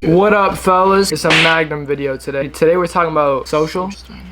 What up, fellas? It's a Magnum video today. Today we're talking about social.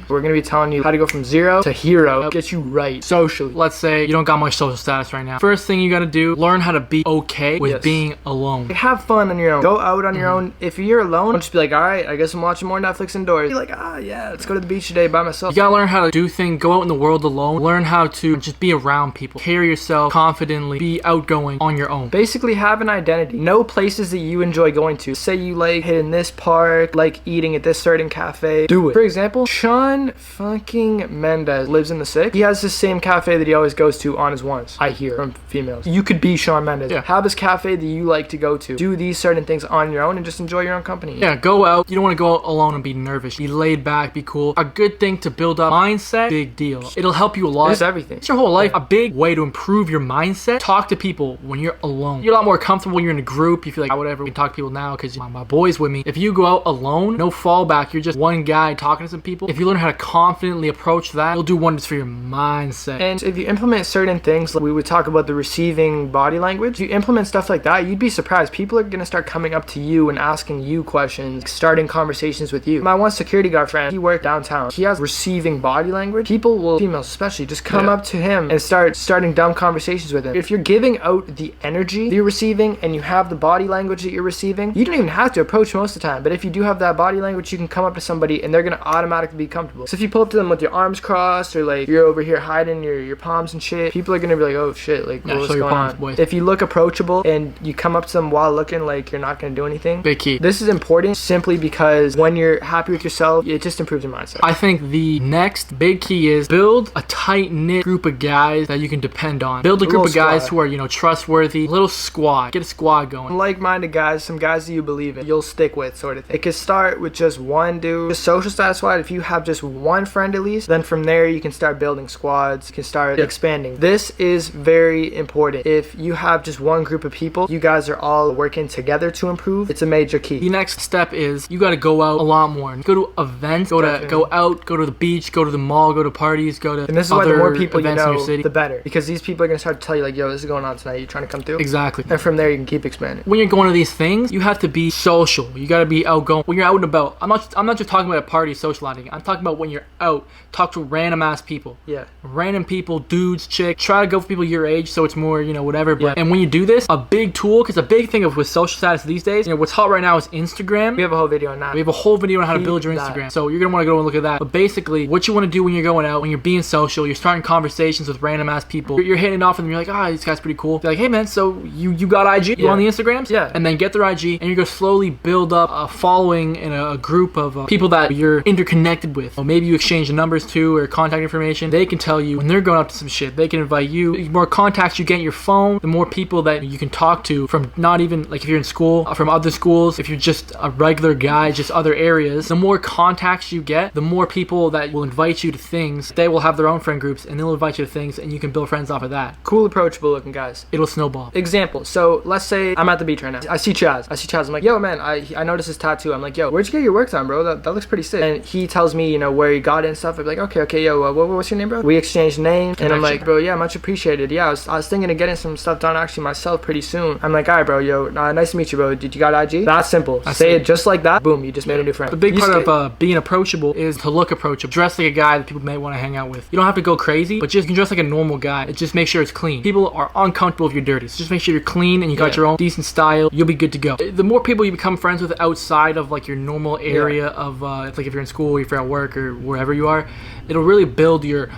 We're gonna be telling you how to go from 0 to hero. Get you right socially. Let's say you don't got much social status right now. First thing you gotta do, learn how to be okay with being alone. Have fun on your own. Go out on your own. If you're alone, don't just be like, alright, I guess I'm watching more Netflix indoors. Be like, yeah, let's go to the beach today by myself. You gotta learn how to do things, go out in the world alone. Learn how to just be around people. Carry yourself confidently. Be outgoing on your own. Basically, have an identity. Know places that you enjoy going to. Say you like hitting this park, like eating at this certain cafe. Do it. For example, Shawn fucking Mendes lives in the 6. He has the same cafe that he always goes to on his ones. I hear from females. You could be Shawn Mendes. Yeah. Have this cafe that you like to go to. Do these certain things on your own and just enjoy your own company. Yeah, go out. You don't want to go out alone and be nervous. Be laid back, be cool. A good thing to build up mindset, big deal. It'll help you a lot. It's everything. It's your whole life. A big way to improve your mindset, talk to people when you're alone. You're a lot more comfortable when you're in a group. You feel like, whatever, we can talk to people now because my boy's with me. If you go out alone, no fallback. You're just one guy talking to some people. If you learn how to confidently approach that, it'll do wonders for your mindset. And if you implement certain things, like we would talk about the receiving body language, if you implement stuff like that, you'd be surprised. People are gonna start coming up to you and asking you questions, starting conversations with you. My one security guard friend, he worked downtown. He has receiving body language. People will, females especially, just come up to him and starting dumb conversations with him. If you're giving out the energy that you're receiving and you have the body language that you're receiving, you don't even have to approach most of the time. But if you do have that body language, you can come up to somebody and they're gonna automatically be comfortable. So if you pull up to them with your arms crossed or like you're over here hiding your palms and shit, people are gonna be like, oh shit, like what's going on? Boys. If you look approachable and you come up to them while looking like you're not gonna do anything, Big key. this is important simply because when you're happy with yourself, it just improves your mindset. I think the next big key is build a tight-knit group of guys that you can depend on. Build a group of guys who are, trustworthy. A little squad. Get a squad going. Like-minded guys, some guys that you believe in, you'll stick with, sort of thing. It could start with just one dude. Just social status-wise, if you have just one friend at least, then from there you can start building squads, you can start expanding. This is very important. If you have just one group of people, you guys are all working together to improve, it's a major key. The next step is you got to go out a lot more. Go to events, go out, go to the beach, go to the mall, go to parties, go to and this is why the more people you in know, your city, the better. Because these people are going to start to tell you like, yo, this is going on tonight. You trying to come through? Exactly. And from there you can keep expanding. When you're going to these things, you have to be social. You got to be outgoing. When you're out and about, I'm not just talking about a party socializing. I'm talking about when you're out, talk to random ass people. Yeah. Random people, dudes, chicks. Try to go for people your age so it's more, whatever. But and when you do this, a big tool, because a big thing with social status these days, what's hot right now is Instagram. We have a whole video on that. We have a whole video on how to build your Instagram. So you're gonna want to go and look at that. But basically, what you want to do when you're going out, when you're being social, you're starting conversations with random ass people. You're hitting it off with them. You're like, this guy's pretty cool. They're like, hey man, so you got IG? You on the Instagrams? Yeah. And then get their IG, and you're gonna slowly build up a following and a group of people that you're interconnected with. Or maybe you exchange numbers to or contact information. They can tell you when they're going up to some shit. They can invite you. The more contacts you get in your phone, the more people that you can talk to from not even like if you're in school, from other schools, if you're just a regular guy, just other areas. The more contacts you get, the more people that will invite you to things. They will have their own friend groups and they'll invite you to things and you can build friends off of that. Cool, approachable looking guys. It'll snowball. Example. So let's say I'm at the beach right now. I see Chaz. I'm like, yo man, I noticed this tattoo. I'm like, yo, where'd you get your work done, bro? That looks pretty sick. And he tells me, where he got it and stuff. I'm like, okay, yo, what's your name, bro? We exchanged names and I'm like, bro, yeah, much appreciated. Yeah, I was thinking of getting some stuff done actually myself pretty soon. I'm like, all right, bro, yo, nice to meet you, bro. Did you got IG? That's simple. Say it just like that. Boom, you just made a new friend. The big part of being approachable is to look approachable. Dress like a guy that people may want to hang out with. You don't have to go crazy, but you can dress like a normal guy. Just make sure it's clean. People are uncomfortable if you're dirty. So just make sure you're clean and you got your own decent style. You'll be good to go. The more people you become friends with outside of like your normal area of like if you're in school, if you're at work or wherever you are, it'll really build your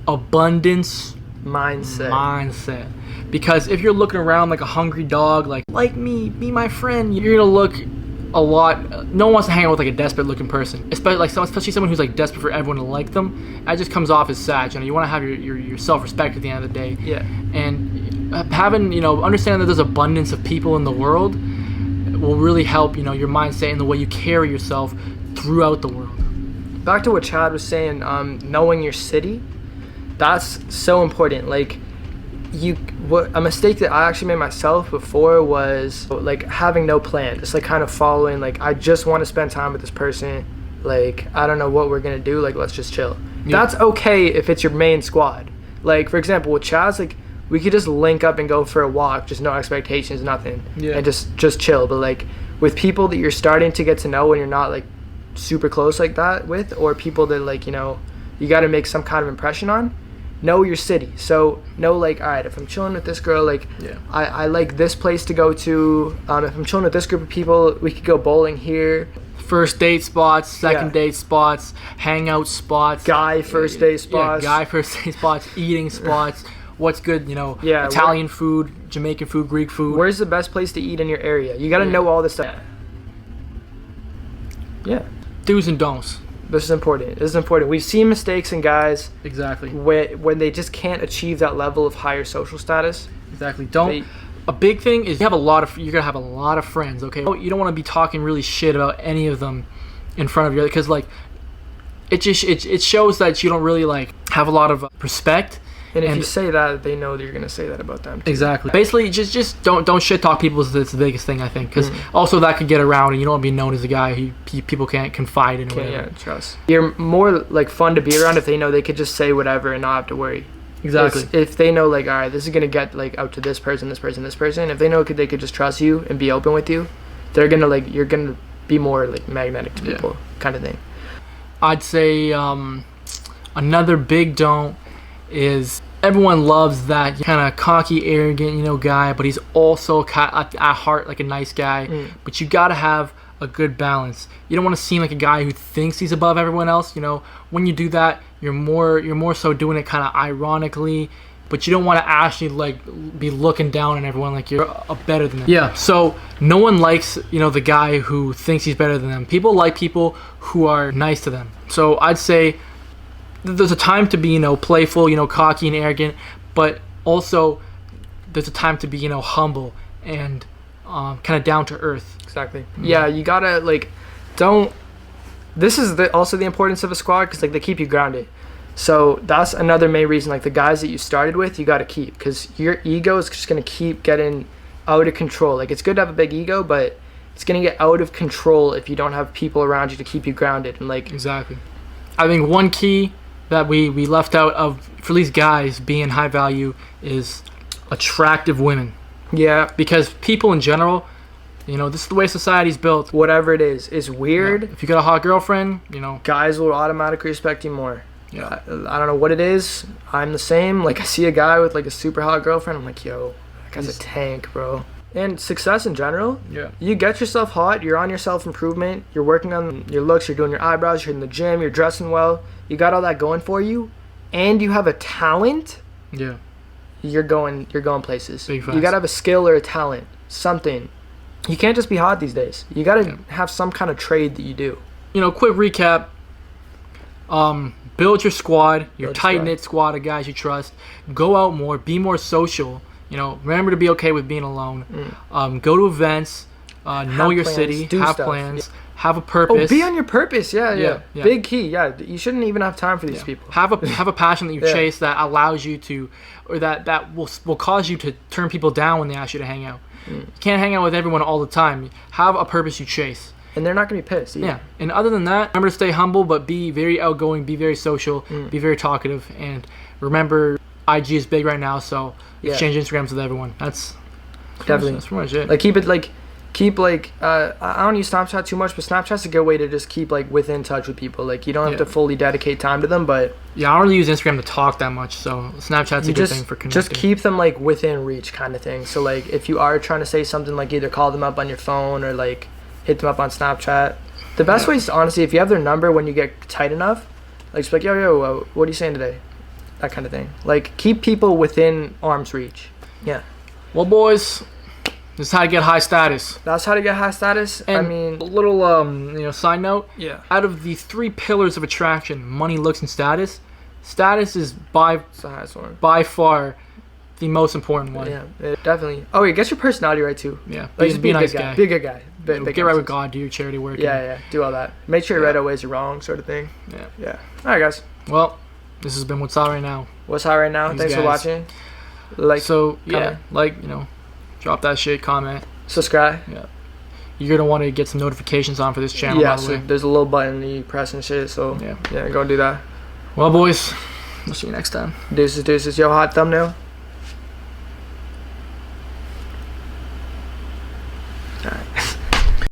abundance mindset. Because if you're looking around like a hungry dog, like me, be my friend, you're gonna look a lot. No one wants to hang out with like a desperate looking person, especially someone who's like desperate for everyone to like them. That just comes off as sad. You want to have your self-respect at the end of the day. Yeah. And having understanding that there's abundance of people in the world will really help your mindset and the way you carry yourself throughout the world. Back to what Chad was saying, knowing your city, that's so important. Like a mistake that I actually made myself before was like having no plan, just like kind of following, like I just want to spend time with this person, like I don't know what we're gonna do, like let's just chill. That's okay if it's your main squad. Like for example with Chaz, like we could just link up and go for a walk, just no expectations, nothing, and just chill. But like with people that you're starting to get to know and you're not like super close like that with, or people that like, you know, you got to make some kind of impression on, know your city. So know like, all right, if I'm chilling with this girl, like I like this place to go to. If I'm chilling with this group of people, we could go bowling here. First date spots, second date spots, hangout spots, guy first date spots, guy first date spots, eating spots. What's good, you know, Italian food, Jamaican food, Greek food. Where's the best place to eat in your area? You got to know all this stuff. Yeah. Do's and don'ts. This is important. This is important. We've seen mistakes in guys. Exactly. When they just can't achieve that level of higher social status. Exactly. A big thing is you're gonna have a lot of friends. Okay. You don't want to be talking really shit about any of them in front of you, because like it shows that you don't really like have a lot of respect. And if you say that, they know that you're gonna say that about them too. Exactly. Basically, just don't shit talk people. It's the biggest thing, I think, because also that could get around, and you don't want to be known as a guy who people can't confide in. Trust. You're more like fun to be around if they know they could just say whatever and not have to worry. Exactly. If they know like, all right, this is gonna get like out to this person. If they know they could just trust you and be open with you, they're gonna like, you're gonna be more like magnetic to people, kind of thing. I'd say another big don't is everyone loves that kind of cocky, arrogant, you know, guy, but he's also at heart like a nice guy. But you gotta have a good balance. You don't want to seem like a guy who thinks he's above everyone else. You know, when you do that, you're more so doing it kind of ironically, but you don't want to actually like be looking down on everyone like you're better than them. Yeah. So no one likes, you know, the guy who thinks he's better than them. People like people who are nice to them. So I'd say there's a time to be, you know, playful, you know, cocky and arrogant, but also there's a time to be, you know, humble and kind of down to earth. Exactly. Yeah, you gotta like, this is also the importance of a squad, because like they keep you grounded. So that's another main reason, like the guys that you started with, you gotta keep, because your ego is just gonna keep getting out of control. Like it's good to have a big ego, but it's gonna get out of control if you don't have people around you to keep you grounded. And like, exactly. I think one key that we left out of for these guys being high value is attractive women. Yeah. Because people in general, you know, this is the way society's built. Whatever it is weird. Yeah. If you got a hot girlfriend, you know, guys will automatically respect you more. Yeah. I don't know what it is. I'm the same. Like I see a guy with like a super hot girlfriend, I'm like, yo, that guy's a tank, bro. And success in general. Yeah. You get yourself hot, you're on your self-improvement, you're working on your looks, you're doing your eyebrows, you're in the gym, you're dressing well, you got all that going for you, and you have a talent. Yeah. You're going places. Big facts. You gotta have a skill or a talent, something. You can't just be hot these days. You gotta have some kind of trade that you do. You know, quick recap. Build your squad, your tight-knit squad of guys you trust. Go out more, be more social. You know, remember to be okay with being alone. Go to events, know your city, have plans, have a purpose. Oh, be on your purpose. Yeah. Big key. Yeah, you shouldn't even have time for these people. Have a passion that you chase that allows you to, or that will cause you to turn people down when they ask you to hang out. You can't hang out with everyone all the time. Have a purpose you chase. And they're not going to be pissed either. Yeah. And other than that, remember to stay humble, but be very outgoing, be very social, be very talkative. And remember, IG is big right now, so exchange Instagrams with everyone. That's definitely that's pretty much it. Like keep I don't use Snapchat too much, but Snapchat's a good way to just keep like within touch with people. Like you don't have to fully dedicate time to them, but yeah, I don't really use Instagram to talk that much, so Snapchat's a good thing for connecting. Just keep them like within reach kind of thing. So like if you are trying to say something, like either call them up on your phone or like hit them up on Snapchat. The best way is honestly, if you have their number when you get tight enough, like just be like, yo, what are you saying today? That kind of thing. Like keep people within arm's reach. Yeah. Well, boys, this is how to get high status. That's how to get high status. And I mean, a little side note. Yeah. Out of the 3 pillars of attraction, money, looks, and status is it's the highest one. By far the most important one. Yeah, definitely. Oh, yeah, get your personality right too. Yeah. Like, be a nice guy. Be a good guy. Get right with God. Do your charity work. Yeah. Do all that. Make sure your right ways are wrong, sort of thing. Yeah. All right, guys. Well, this has been What's Hot Right Now. What's Hot Right Now. Thanks for watching. Drop that shit, comment, subscribe. Yeah. You're gonna want to get some notifications on for this channel. Yeah, so there's a little button that you press and shit. So yeah, go do that. Well, boys, we'll see you next time. Deuces. Yo, hot thumbnail.